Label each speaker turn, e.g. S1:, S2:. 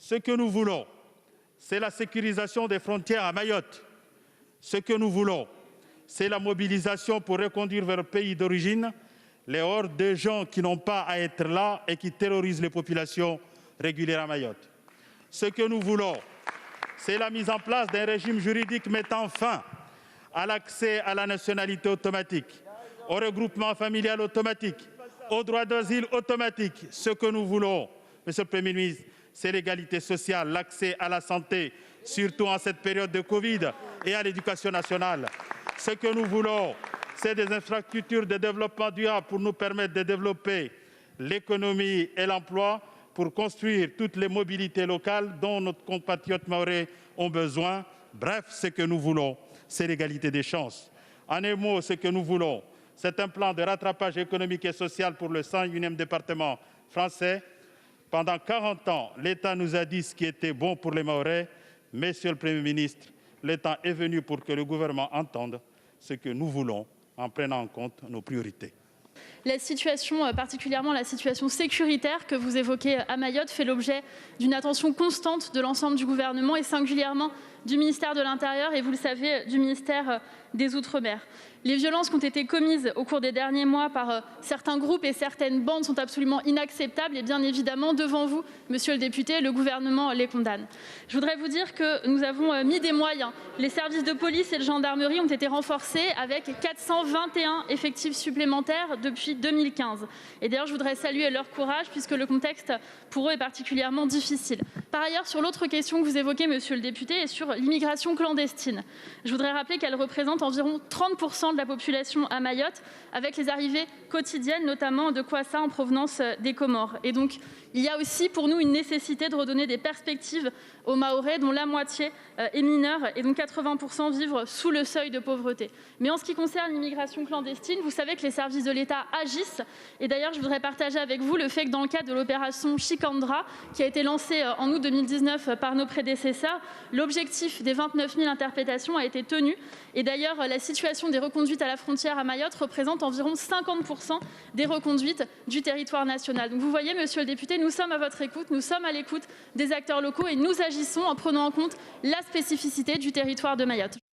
S1: Ce que nous voulons, c'est la sécurisation des frontières à Mayotte. Ce que nous voulons, c'est la mobilisation pour reconduire vers le pays d'origine les hordes de gens qui n'ont pas à être là et qui terrorisent les populations régulières à Mayotte. Ce que nous voulons, c'est la mise en place d'un régime juridique mettant fin à l'accès à la nationalité automatique, au regroupement familial automatique, au droit d'asile automatique. Ce que nous voulons, Monsieur le Premier ministre, c'est l'égalité sociale, l'accès à la santé, surtout en cette période de Covid, et à l'éducation nationale. Ce que nous voulons, c'est des infrastructures de développement durable pour nous permettre de développer l'économie et l'emploi, pour construire toutes les mobilités locales dont nos compatriotes mahorais ont besoin. Bref, ce que nous voulons, c'est l'égalité des chances. En un mot, ce que nous voulons, c'est un plan de rattrapage économique et social pour le 101e département français. Pendant 40 ans, l'État nous a dit ce qui était bon pour les Mahorais. Monsieur le Premier ministre, le temps est venu pour que le gouvernement entende ce que nous voulons en prenant en compte nos priorités.
S2: La situation, particulièrement la situation sécuritaire que vous évoquez à Mayotte, fait l'objet d'une attention constante de l'ensemble du gouvernement et singulièrement du ministère de l'Intérieur et, vous le savez, du ministère des Outre-mer. Les violences qui ont été commises au cours des derniers mois par certains groupes et certaines bandes sont absolument inacceptables et bien évidemment, devant vous, monsieur le député, le gouvernement les condamne. Je voudrais vous dire que nous avons mis des moyens. Les services de police et de gendarmerie ont été renforcés avec 421 effectifs supplémentaires depuis 2015. Et d'ailleurs, je voudrais saluer leur courage puisque le contexte pour eux est particulièrement difficile. Par ailleurs, sur l'autre question que vous évoquez, monsieur le député, et sur l'immigration clandestine, je voudrais rappeler qu'elle représente environ 30% de la population à Mayotte, avec les arrivées quotidiennes, notamment de Kwassa en provenance des Comores. Et donc, il y a aussi pour nous une nécessité de redonner des perspectives aux Mahorais, dont la moitié est mineure et dont 80% vivent sous le seuil de pauvreté. Mais en ce qui concerne l'immigration clandestine, vous savez que les services de l'État agissent. Et d'ailleurs, je voudrais partager avec vous le fait que dans le cadre de l'opération Shikandra, qui a été lancée en août 2019 par nos prédécesseurs, l'objectif des 29 000 interprétations a été tenu. Et d'ailleurs, la situation des reconduites à la frontière à Mayotte représente environ 50% des reconduites du territoire national. Donc vous voyez, monsieur le député, nous sommes à votre écoute, nous sommes à l'écoute des acteurs locaux et nous agissons en prenant en compte la spécificité du territoire de Mayotte.